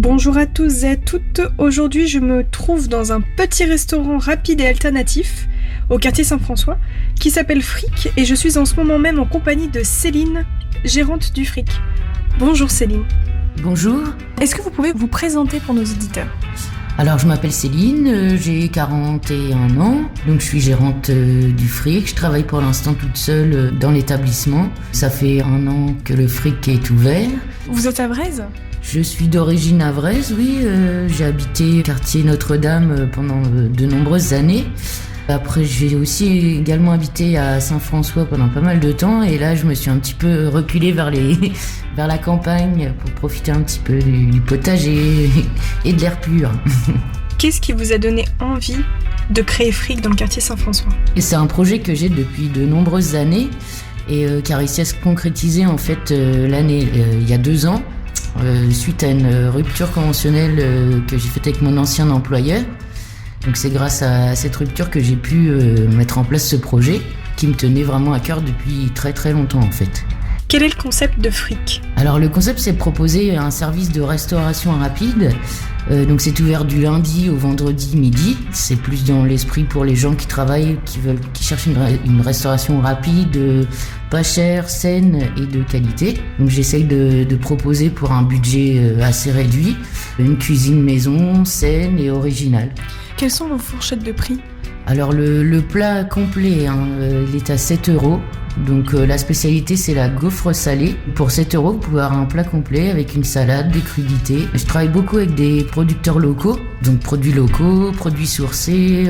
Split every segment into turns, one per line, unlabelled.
Bonjour à tous et à toutes, aujourd'hui je me trouve dans un petit restaurant rapide et alternatif au quartier Saint-François qui s'appelle Fric et je suis en ce moment même en compagnie de Céline, gérante du Fric. Bonjour Céline.
Bonjour.
Est-ce que vous pouvez vous présenter pour nos auditeurs ?
Alors je m'appelle Céline, j'ai 41 ans, donc je suis gérante du Fric. Je travaille pour l'instant toute seule dans l'établissement. Ça fait 1 an que le Fric est ouvert.
Vous êtes à Vraise ?
Je suis d'origine havraise, oui. J'ai habité quartier Notre-Dame pendant de nombreuses années. Après, j'ai aussi également habité à Saint-François pendant pas mal de temps. Et là, je me suis un petit peu reculée vers la campagne pour profiter un petit peu du potager et de l'air pur.
Qu'est-ce qui vous a donné envie de créer Fric dans le quartier Saint-François ?
Et c'est un projet que j'ai depuis de nombreuses années et qui a réussi à se concrétiser en fait l'année il y a 2 ans. Suite à une rupture conventionnelle que j'ai faite avec mon ancien employeur. Donc c'est grâce à cette rupture que j'ai pu mettre en place ce projet qui me tenait vraiment à cœur depuis très très longtemps en fait.
Quel est le concept de Fric ?
Alors le concept c'est de proposer un service de restauration rapide. Donc c'est ouvert du lundi au vendredi midi. C'est plus dans l'esprit pour les gens qui travaillent, qui cherchent une restauration rapide, pas chère, saine et de qualité. Donc j'essaye de proposer pour un budget assez réduit, une cuisine maison, saine et originale.
Quelles sont vos fourchettes de prix ?
Alors le plat complet, il est à 7 €. Donc la spécialité c'est la gaufre salée. Pour 7 €, vous pouvez avoir un plat complet avec une salade, des crudités. Je travaille beaucoup avec des producteurs locaux, donc produits locaux, produits sourcés,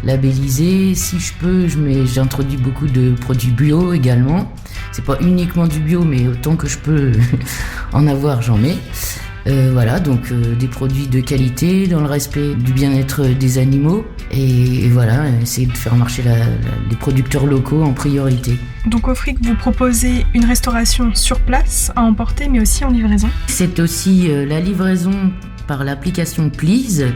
labellisés. Si je peux, j'introduis beaucoup de produits bio également. C'est pas uniquement du bio, mais autant que je peux en avoir, j'en mets. Voilà, donc des produits de qualité dans le respect du bien-être des animaux et voilà, essayer de faire marcher les producteurs locaux en priorité.
Donc au Fric, vous proposez une restauration sur place à emporter mais aussi en livraison.
C'est aussi la livraison par l'application Please,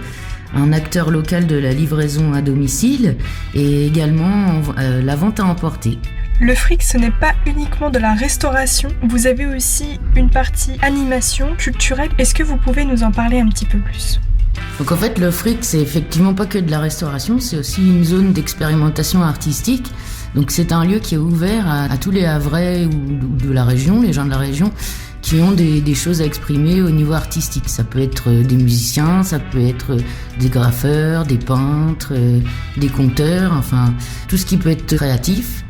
un acteur local de la livraison à domicile et également la vente à emporter.
Le Fric, ce n'est pas uniquement de la restauration, vous avez aussi une partie animation culturelle. Est-ce que vous pouvez nous en parler un petit peu plus ?
Donc en fait, le Fric, c'est effectivement pas que de la restauration, c'est aussi une zone d'expérimentation artistique. Donc c'est un lieu qui est ouvert à tous les Havrais ou de la région, les gens de la région, qui ont des choses à exprimer au niveau artistique. Ça peut être des musiciens, ça peut être des graffeurs, des peintres, des conteurs, enfin tout ce qui peut être créatif.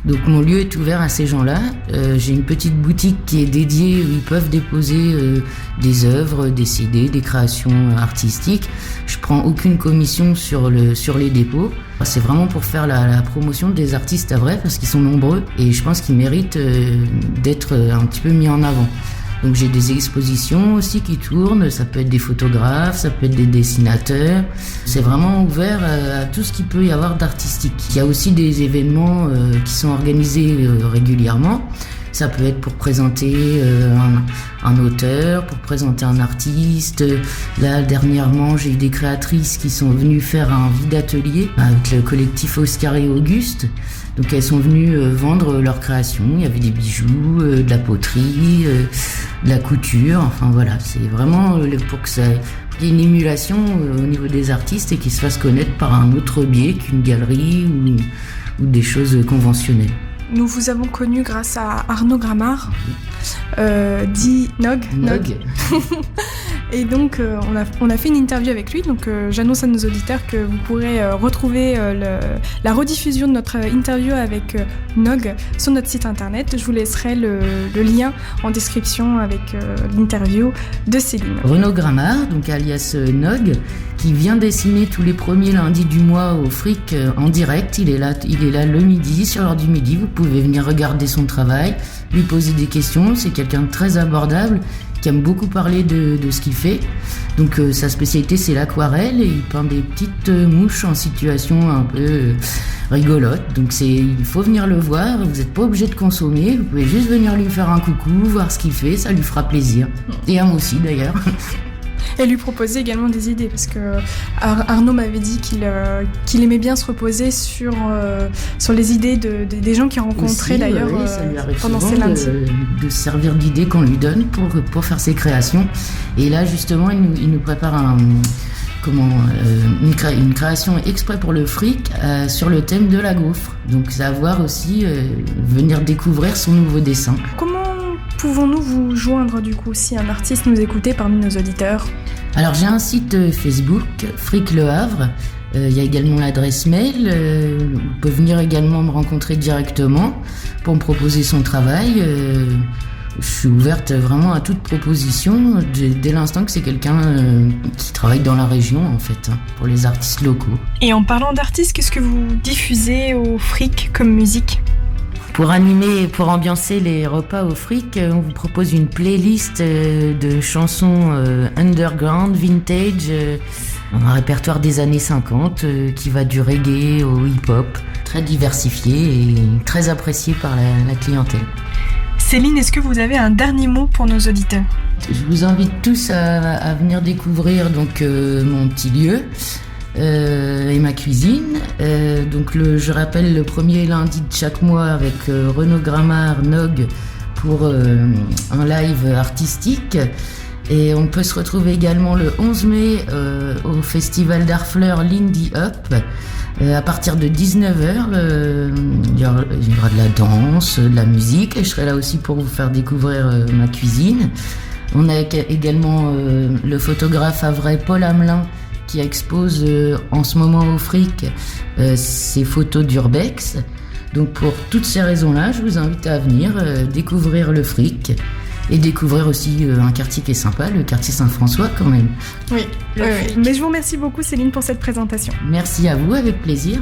Donc mon lieu est ouvert à ces gens-là. J'ai une petite boutique qui est dédiée où ils peuvent déposer des œuvres, des CD, des créations artistiques. Je prends aucune commission sur les dépôts. C'est vraiment pour faire la promotion des artistes havrais parce qu'ils sont nombreux et je pense qu'ils méritent d'être un petit peu mis en avant. Donc j'ai des expositions aussi qui tournent, ça peut être des photographes, ça peut être des dessinateurs. C'est vraiment ouvert à tout ce qu'il peut y avoir d'artistique. Il y a aussi des événements qui sont organisés régulièrement. Ça peut être pour présenter un auteur, pour présenter un artiste. Là, dernièrement, j'ai eu des créatrices qui sont venues faire un vide atelier avec le collectif Oscar et Auguste. Donc elles sont venues vendre leurs créations. Il y avait des bijoux, de la poterie, de la couture. Enfin voilà, c'est vraiment pour qu'il y ait une émulation au niveau des artistes et qu'ils se fassent connaître par un autre biais qu'une galerie ou des choses conventionnelles.
Nous vous avons connu grâce à Arnaud Gramard, dit Nog. Et donc on a fait une interview avec lui, donc j'annonce à nos auditeurs que vous pourrez retrouver la rediffusion de notre interview avec Nog sur notre site internet. Je vous laisserai le lien en description avec l'interview de Céline.
Renaud Gramard, donc alias Nog, qui vient dessiner tous les premiers lundis du mois au Fric en direct. Il est là le midi, sur l'heure du midi. Vous pouvez venir regarder son travail, lui poser des questions. C'est quelqu'un de très abordable, qui aime beaucoup parler de ce qu'il fait. Donc sa spécialité c'est l'aquarelle et il peint des petites mouches en situation un peu rigolote. Donc il faut venir le voir, vous n'êtes pas obligé de consommer, vous pouvez juste venir lui faire un coucou, voir ce qu'il fait, ça lui fera plaisir. Et à moi aussi d'ailleurs.
Et lui proposer également des idées, parce que Arnaud m'avait dit qu'il aimait bien se reposer sur les idées des gens qu'il rencontrait
aussi,
d'ailleurs
ça lui arrive
pendant
souvent
ses lundis.
de se servir d'idées qu'on lui donne pour faire ses créations. Et là justement il nous prépare une création exprès pour le fric sur le thème de la gaufre. Donc ça va voir aussi venir découvrir son nouveau dessin.
Comment pouvons-nous vous joindre du coup si un artiste nous écoutait parmi nos auditeurs ?
Alors j'ai un site Facebook, Fric Le Havre. Il y a également l'adresse mail. Vous pouvez venir également me rencontrer directement pour me proposer son travail. Je suis ouverte vraiment à toute proposition dès l'instant que c'est quelqu'un qui travaille dans la région en fait, pour les artistes locaux.
Et en parlant d'artistes, qu'est-ce que vous diffusez au Fric comme musique ?
Pour animer et pour ambiancer les repas au Fric, on vous propose une playlist de chansons underground, vintage, un répertoire des années 50 qui va du reggae au hip-hop, très diversifié et très apprécié par la clientèle.
Céline, est-ce que vous avez un dernier mot pour nos auditeurs ?
Je vous invite tous à venir découvrir donc mon petit lieu et ma cuisine. Je rappelle le premier lundi de chaque mois avec Renaud Gramard, Nog, pour un live artistique. Et on peut se retrouver également le 11 mai au Festival d'Harfleur Lindy Up. À partir de 19h, il y aura de la danse, de la musique, et je serai là aussi pour vous faire découvrir ma cuisine. On a également le photographe havrais Paul Hamelin qui expose en ce moment au Fric ses photos d'urbex. Donc pour toutes ces raisons-là, je vous invite à venir découvrir le Fric. Et découvrir aussi un quartier qui est sympa, le quartier Saint-François quand même.
Oui. Mais je vous remercie beaucoup Céline pour cette présentation.
Merci à vous, avec plaisir.